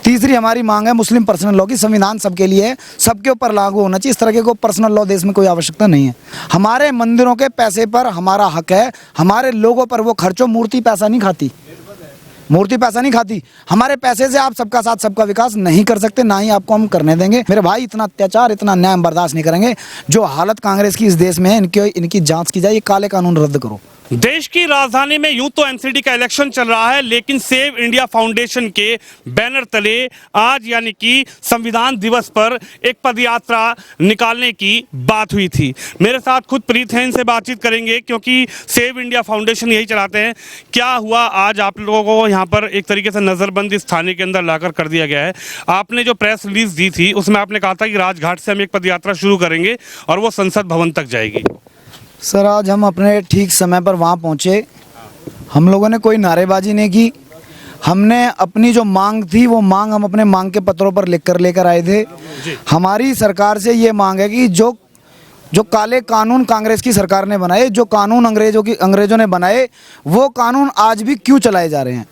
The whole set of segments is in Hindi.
तीसरी हमारी मांग है मुस्लिम पर्सनल लॉ की। संविधान सबके लिए है, सबके ऊपर लागू होना चाहिए। इस तरह के कोई पर्सनल लॉ देश में कोई आवश्यकता नहीं है। हमारे मंदिरों के पैसे पर हमारा हक है, हमारे लोगों पर वो खर्चो। मूर्ति पैसा नहीं खाती, मूर्ति पैसा नहीं खाती। हमारे पैसे से आप सबका साथ सबका विकास नहीं कर सकते, ना ही आपको हम करने देंगे। मेरे भाई, इतना अत्याचार, इतना अन्याय हम बर्दाश्त नहीं करेंगे। जो हालत कांग्रेस की इस देश में है, इनकी जांच की जाए। ये काले कानून रद्द करो। देश की राजधानी में यूं तो एनसीडी का इलेक्शन चल रहा है, लेकिन सेव इंडिया फाउंडेशन के बैनर तले आज यानी कि संविधान दिवस पर एक पदयात्रा निकालने की बात हुई थी। मेरे साथ खुद प्रीत हैं, इनसे बातचीत करेंगे क्योंकि सेव इंडिया फाउंडेशन यही चलाते हैं। क्या हुआ आज आप लोगों को यहाँ पर एक तरीके से नज़रबंदी इस थाने के अंदर लाकर कर दिया गया है। आपने जो प्रेस रिलीज दी थी उसमें आपने कहा था कि राजघाट से हम एक पदयात्रा शुरू करेंगे और वो संसद भवन तक जाएगी। सर, आज हम अपने ठीक समय पर वहाँ पहुँचे। हम लोगों ने कोई नारेबाजी नहीं की। हमने अपनी जो मांग थी वो मांग हम अपने मांग के पत्रों पर लेकर आए थे। हमारी सरकार से ये मांग है कि जो काले कानून कांग्रेस की सरकार ने बनाए, जो कानून अंग्रेजों ने बनाए, वो कानून आज भी क्यों चलाए जा रहे हैं।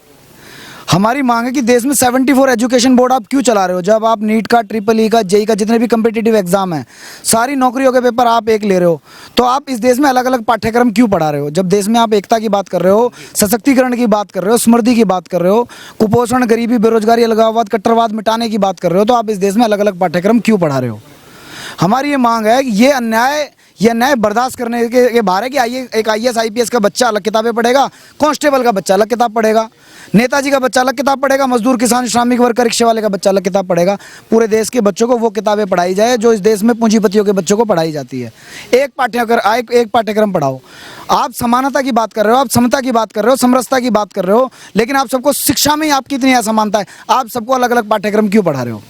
हमारी मांग है कि देश में 74 एजुकेशन बोर्ड आप क्यों चला रहे हो। जब आप नीट का, ट्रिपल ई का, जेई का, जितने भी कम्पिटिटिव एग्जाम हैं, सारी नौकरियों के पेपर आप एक ले रहे हो, तो आप इस देश में अलग अलग पाठ्यक्रम क्यों पढ़ा रहे हो। जब देश में आप एकता की बात कर रहे हो, सशक्तिकरण की बात कर रहे हो, समृद्धि की बात कर रहे हो, कुपोषण, गरीबी, बेरोजगारी, अलगाववाद, कट्टरवाद मिटाने की बात कर रहे हो, तो आप इस देश में अलग अलग पाठ्यक्रम क्यों पढ़ा रहे हो। हमारी ये मांग है कि ये अन्याय बर्दाश्त करने के बाहर है कि एक IAS IPS का बच्चा अलग किताबें पढ़ेगा, कांस्टेबल का बच्चा अलग किताब पढ़ेगा, नेताजी का बच्चा अलग किताब पढ़ेगा, मजदूर, किसान, श्रमिक वर्ग, रिक्शे वाले का बच्चा अलग किताब पढ़ेगा। पूरे देश के बच्चों को वो किताबें पढ़ाई जाए जो इस देश में पूंजीपतियों के बच्चों को पढ़ाई जाती है। एक पाठ्यक्रम पढ़ाओ। आप समानता की बात कर रहे हो, आप समता की बात कर रहे हो, समरसता की बात कर रहे हो, लेकिन आप सबको शिक्षा में ही आपकी इतनी असमानता है। आप सबको अलग अलग पाठ्यक्रम क्यों पढ़ा रहे हो।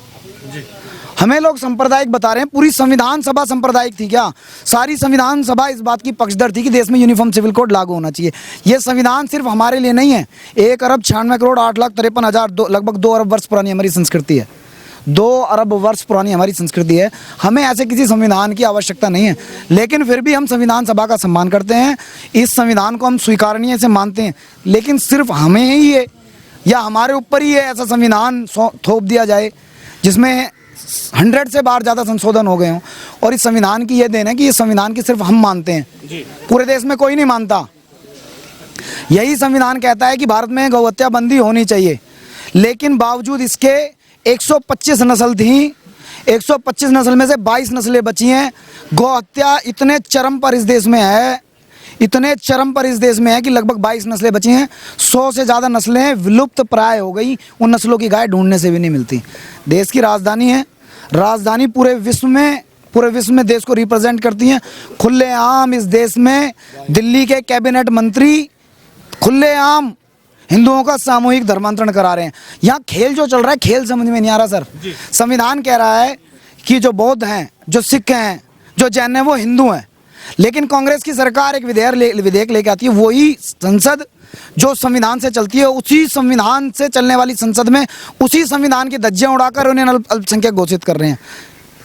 हमें लोग सांप्रदायिक बता रहे हैं। पूरी संविधान सभा सांप्रदायिक थी क्या। सारी संविधान सभा इस बात की पक्षधर थी कि देश में यूनिफॉर्म सिविल कोड लागू होना चाहिए। यह संविधान सिर्फ हमारे लिए नहीं है। 1,96,08,53,000 लगभग 2 अरब वर्ष पुरानी हमारी संस्कृति है। 2 अरब वर्ष पुरानी हमारी संस्कृति है। हमें ऐसे किसी संविधान की आवश्यकता नहीं है, लेकिन फिर भी हम संविधान सभा का सम्मान करते हैं। इस संविधान को हम स्वीकारनीय से मानते हैं, लेकिन सिर्फ हमें ही है या हमारे ऊपर ही ऐसा संविधान थोप दिया जाए जिसमें 100 से बाहर ज़्यादा संशोधन हो गए हों। और इस संविधान की यह देन है कि इस संविधान की सिर्फ हम मानते हैं, पूरे देश में कोई नहीं मानता। यही संविधान कहता है कि भारत में गौहत्या बंदी होनी चाहिए, लेकिन बावजूद इसके 125 नस्ल थी। 125 नस्ल में से 22 नस्लें बची हैं। गौहत्या इतने चरम पर इस देश में है, इतने चरम पर इस देश में है कि लगभग 22 नस्लें बची हैं। 100 से ज़्यादा नस्लें विलुप्त प्राय हो गई। उन नस्लों की गाय ढूंढने से भी नहीं मिलती। देश की राजधानी है, राजधानी पूरे विश्व में देश को रिप्रेजेंट करती हैं। खुलेआम इस देश में दिल्ली के कैबिनेट मंत्री खुलेआम हिंदुओं का सामूहिक धर्मांतरण करा रहे हैं। यहाँ खेल जो चल रहा है, खेल समझ में नहीं आ रहा सर। संविधान कह रहा है कि जो बौद्ध हैं, जो सिख हैं, जो जैन हैं, वो हिंदू हैं, लेकिन कांग्रेस की सरकार एक विधेयक लेके आती है। वही संसद जो संविधान से चलती है, उसी संविधान से चलने वाली संसद में उसी संविधान की धज्जियां उड़ाकर उन्हें अल्पसंख्यक घोषित कर रहे हैं।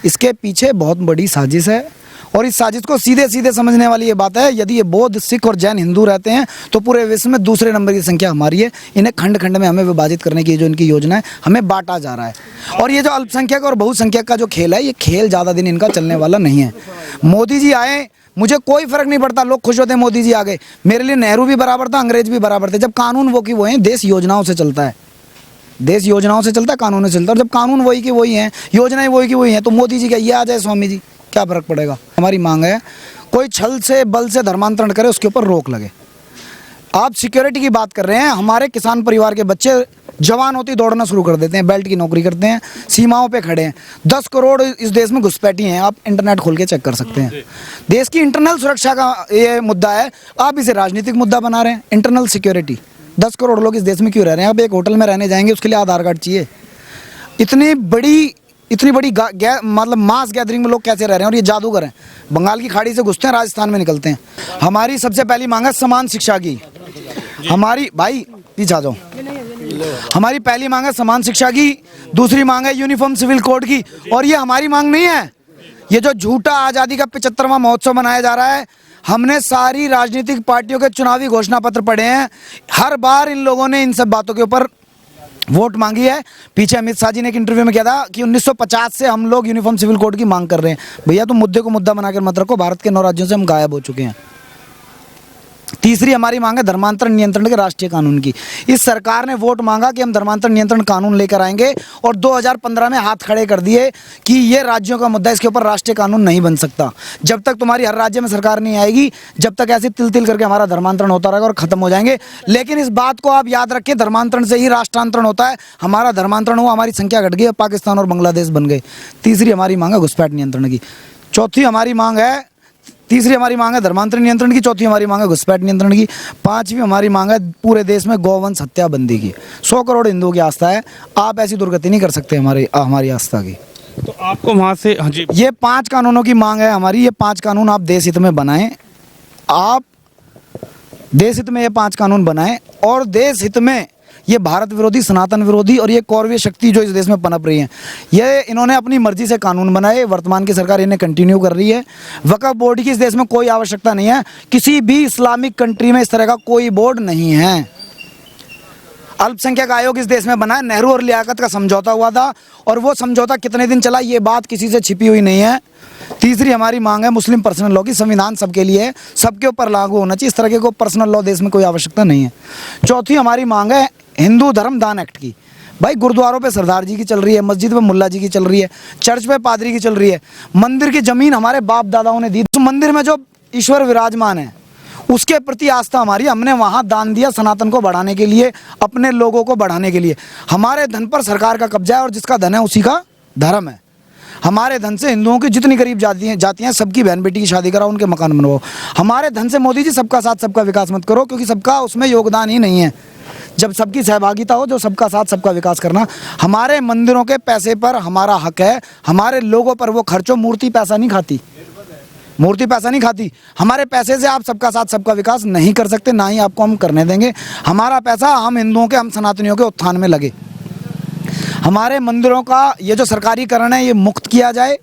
इसके पीछे बहुत बड़ी साजिश है, और इस साजिश को सीधे सीधे समझने वाली ये बात है, यदि ये बौद्ध, सिख और जैन हिंदू रहते हैं तो पूरे विश्व में दूसरे नंबर की संख्या हमारी है। इन्हें खंड खंड में हमें विभाजित करने की जो इनकी योजना है, हमें बांटा जा रहा है। और ये जो अल्पसंख्यक और बहुसंख्यक का जो खेल है, ये खेल ज़्यादा दिन इनका चलने वाला नहीं है। मोदी जी आए, मुझे कोई फर्क नहीं पड़ता, लोग खुश होते हैं मोदी जी आ गए। मेरे लिए नेहरू भी बराबर था, अंग्रेज भी बराबर थे। जब कानून वो की वो हैं, देश योजनाओं से चलता है, देश योजनाओं से चलता है, कानूनों से चलता है। और जब कानून वही की वही हैं, योजनाएं वही की वही हैं, तो मोदी जी क्या ये आ जाए स्वामी जी, क्या फर्क पड़ेगा। हमारी मांग है कोई छल से बल से धर्मांतरण करे, उसके ऊपर रोक लगे। आप सिक्योरिटी की बात कर रहे हैं। हमारे किसान परिवार के बच्चे जवान होती दौड़ना शुरू कर देते हैं, बेल्ट की नौकरी करते हैं, सीमाओं पे खड़े हैं। 10 करोड़ इस देश में घुसपैठी हैं, आप इंटरनेट खोल के चेक कर सकते हैं। देश की इंटरनल सुरक्षा का ये मुद्दा है, आप इसे राजनीतिक मुद्दा बना रहे हैं। इंटरनल सिक्योरिटी, 10 करोड़ लोग इस देश में क्यों रह रहे हैं। आप एक होटल में रहने जाएंगे, उसके लिए आधार कार्ड चाहिए। इतनी बड़ी मतलब मास गैदरिंग में लोग कैसे रह रहे हैं। और ये जादूगर हैं, बंगाल की खाड़ी से घुसते हैं, राजस्थान में निकलते हैं। हमारी सबसे पहली मांग है समान शिक्षा की। हमारी भाई पीछे आ जाओ। हमारी पहली मांग है समान शिक्षा की, दूसरी मांग है यूनिफॉर्म सिविल कोड की। और ये हमारी मांग नहीं है, ये जो झूठा आज़ादी का 75वां महोत्सव मनाया जा रहा है। हमने सारी राजनीतिक पार्टियों के चुनावी घोषणा पत्र पढ़े हैं। हर बार इन लोगों ने इन सब बातों के ऊपर वोट मांगी है। पीछे अमित शाह जी ने एक इंटरव्यू में किया था कि 1950 से हम लोग यूनिफॉर्म सिविल कोड की मांग कर रहे हैं। भैया तुम मुद्दे को मुद्दा बनाकर मत रखो, भारत के 9 राज्यों से हम गायब हो चुके हैं। तीसरी हमारी मांग है धर्मांतरण नियंत्रण के राष्ट्रीय कानून की। इस सरकार ने वोट मांगा कि हम धर्मांतरण नियंत्रण कानून लेकर आएंगे और 2015 में हाथ खड़े कर दिए कि ये राज्यों का मुद्दा, इसके ऊपर राष्ट्रीय कानून नहीं बन सकता। जब तक तुम्हारी हर राज्य में सरकार नहीं आएगी, जब तक ऐसे तिल तिल करके हमारा धर्मांतरण होता रहेगा और खत्म हो जाएंगे। लेकिन इस बात को आप याद रखिए, धर्मांतरण से ही राष्ट्रांतरण होता है। हमारा धर्मांतरण हुआ, हमारी संख्या घट गई, पाकिस्तान और बांग्लादेश बन गए। तीसरी हमारी मांग है घुसपैठ नियंत्रण की। चौथी हमारी मांग है, तीसरी हमारी मांग है धर्मांतरण नियंत्रण की, चौथी हमारी मांग है घुसपैठ नियंत्रण की, पांचवी हमारी मांग है पूरे देश में गौवंश हत्या बंदी की। 100 करोड़ हिंदुओं की आस्था है, आप ऐसी दुर्गति नहीं कर सकते हमारी आस्था की। तो आपको वहां से, हाँ जी, ये 5 कानूनों की मांग है हमारी। ये 5 कानून आप देश हित में बनाएं, आप देश हित में ये 5 कानून बनाएं और देश हित में ये भारत विरोधी, सनातन विरोधी और ये कौरवीय शक्ति जो इस देश में पनप रही है, ये इन्होंने अपनी मर्जी से कानून बनाए। वर्तमान की सरकार इन्हें कंटिन्यू कर रही है। वक्फ बोर्ड की इस देश में कोई आवश्यकता नहीं है। किसी भी इस्लामिक कंट्री में इस तरह का कोई बोर्ड नहीं है। अल्पसंख्यक आयोग इस देश में बना है, नेहरू और लियाकत का समझौता हुआ था और वो समझौता कितने दिन चला, ये बात किसी से छिपी हुई नहीं है। तीसरी हमारी मांग है मुस्लिम पर्सनल लॉ की। संविधान सबके लिए है, सबके ऊपर लागू होना चाहिए। इस तरह के कोई पर्सनल लॉ देश में कोई आवश्यकता नहीं है। चौथी हमारी मांग है हिंदू धर्म दान एक्ट की। भाई गुरुद्वारों पे सरदार जी की चल रही है, मस्जिद पे मुल्ला जी की चल रही है, चर्च पे पादरी की चल रही है। मंदिर की जमीन हमारे बाप दादाओं ने दी, तो मंदिर में जो ईश्वर विराजमान है उसके प्रति आस्था हमारी, हमने वहाँ दान दिया सनातन को बढ़ाने के लिए, अपने लोगों को बढ़ाने के लिए। हमारे धन पर सरकार का कब्जा है और जिसका धन है उसी का धर्म है। हमारे धन से हिंदुओं की जितनी गरीब जाती हैं सबकी बहन बेटी की शादी कराओ, उनके मकान बनवाओ। हमारे धन से मोदी जी सबका साथ सबका विकास मत करो, क्योंकि सबका उसमें योगदान ही नहीं है। जब सबकी सहभागिता हो, जो सबका साथ सबका विकास करना। हमारे मंदिरों के पैसे पर हमारा हक है, हमारे लोगों पर वो खर्चो। मूर्ति पैसा नहीं खाती, मूर्ति पैसा नहीं खाती। हमारे पैसे से आप सबका साथ सबका विकास नहीं कर सकते, ना ही आपको हम करने देंगे। हमारा पैसा हम हिंदुओं के, हम सनातनियों के उत्थान में लगे। हमारे मंदिरों का ये जो सरकारीकरण है ये मुक्त किया जाए।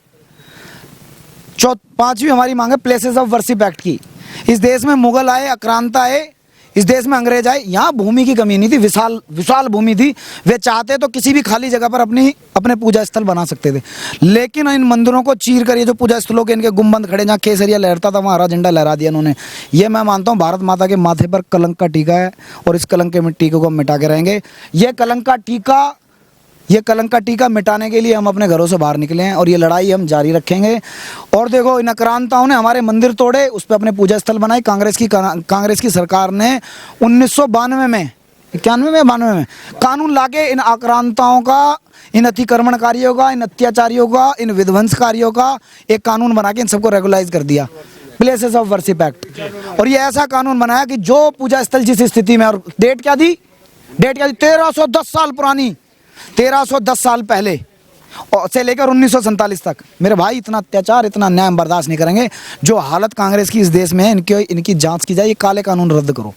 पांचवी हमारी मांग है प्लेसेस ऑफ वर्शिप एक्ट की। इस देश में मुगल आए, आक्रांता आए, इस देश में अंग्रेज आए, यहाँ भूमि की कमी नहीं थी, विशाल भूमि थी। वे चाहते तो किसी भी खाली जगह पर अपने पूजा स्थल बना सकते थे। लेकिन इन मंदिरों को चीर कर, ये जो पूजा स्थलों के इनके गुंबद खड़े, जहाँ केसरिया लहरता था वहाँ हरा झंडा लहरा दिया इन्होंने। ये मैं मानता हूँ भारत माता के माथे पर कलंक का टीका है और इस कलंक के टीके को हम मिटा के रहेंगे। ये कलंक का टीका मिटाने के लिए हम अपने घरों से बाहर निकले हैं और ये लड़ाई हम जारी रखेंगे। और देखो, इन आक्रांताओं ने हमारे मंदिर तोड़े, उस पर अपने पूजा स्थल बनाए। कांग्रेस की सरकार ने 1992 में, 92 में कानून लाके इन आक्रांताओं का, इन अतिक्रमणकारियों का, इन अत्याचारियों का, इन विध्वंसकारियों का एक कानून बना के इन सबको रेगुलाइज कर दिया, प्लेसेस ऑफ वर्शिप एक्ट। और ये ऐसा कानून बनाया कि जो पूजा स्थल जिस स्थिति में, और डेट क्या दी, 1310 साल पुरानी, 1310 साल पहले से लेकर 1947 तक। मेरे भाई, इतना अत्याचार, इतना अन्याय हम बर्दाश्त नहीं करेंगे। जो हालत कांग्रेस की इस देश में है, इनकी जांच की जाए। ये काले कानून रद्द करो।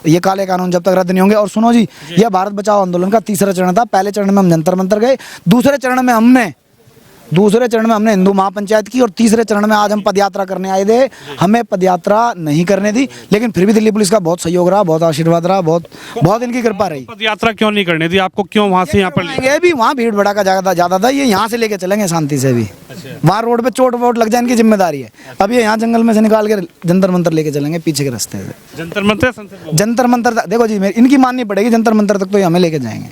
ये काले कानून जब तक रद्द नहीं होंगे। और सुनो जी, यह भारत बचाओ आंदोलन का तीसरा चरण था। पहले चरण में हम जंतर मंतर गए, दूसरे चरण में हमने हिंदू महापंचायत की और तीसरे चरण में आज हम पदयात्रा करने आए थे। हमें पदयात्रा नहीं करने दी, लेकिन फिर भी दिल्ली पुलिस का बहुत सहयोग रहा, बहुत आशीर्वाद रहा, बहुत इनकी कृपा रही। पदयात्रा क्यों नहीं करने दी आपको? क्यों वहां से यहाँ पर ये भी वहाँ भीड़ भड़का ज्यादा था। ये यहाँ से लेके चलेंगे शांति से भी। वहाँ रोड पे चोट वोट लग जाए इनकी जिम्मेदारी है। अब ये यहाँ जंगल में से निकाल के जंतर मंतर लेके चलेंगे पीछे के रास्ते से। जंतर मंतर देखो जी, इनकी माननी पड़ेगी। जंतर मंतर तक तो ये हमें लेके जाएंगे।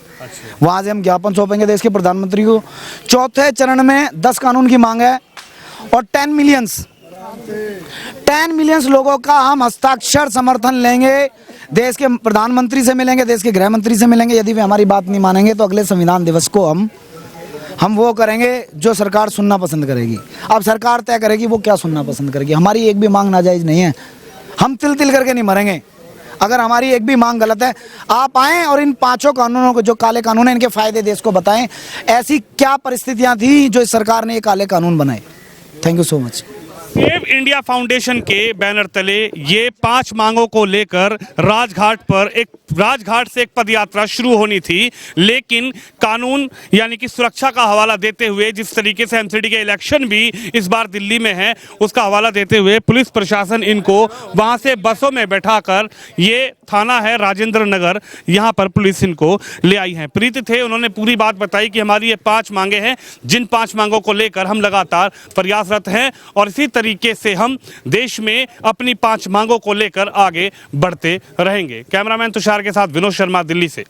वहां से हम ज्ञापन सौंपेंगे देश के प्रधानमंत्री को। चौथे चरण में 10 कानून की मांग है और 10 मिलियंस लोगों का हम हस्ताक्षर समर्थन लेंगे। देश के प्रधानमंत्री से मिलेंगे, देश के गृह मंत्री से मिलेंगे। यदि वे हमारी बात नहीं मानेंगे तो अगले संविधान दिवस को हम वो करेंगे जो सरकार सुनना पसंद करेगी। अब सरकार तय करेगी वो क्या सुनना पसंद करेगी। हमारी एक भी मांग नाजायज नहीं है। हम तिल तिल करके नहीं मरेंगे अगर हमारी एक भी मांग गलत है। आप आएं और इन 5 कानूनों को, जो काले कानून हैं, इनके फायदे देश को बताएं। ऐसी क्या परिस्थितियां थी जो इस सरकार ने ये काले कानून बनाए। Thank you so much. Save India foundation के बैनर तले ये 5 मांगों को लेकर राजघाट से एक पदयात्रा शुरू होनी थी, लेकिन कानून यानी कि सुरक्षा का हवाला देते हुए, जिस तरीके से एमसीडी के इलेक्शन भी इस बार दिल्ली में है उसका हवाला देते हुए पुलिस प्रशासन इनको वहां से बसों में बैठाकर, ये थाना है राजेंद्र नगर, यहां पर पुलिस इनको ले आई है। प्रीति थे, उन्होंने पूरी बात बताई कि हमारी ये 5 मांगे हैं, जिन 5 मांगों को लेकर हम लगातार प्रयासरत हैं और इसी तरीके से हम देश में अपनी 5 मांगों को लेकर आगे बढ़ते रहेंगे। कैमरामैन तुषार के साथ विनोद शर्मा, दिल्ली से।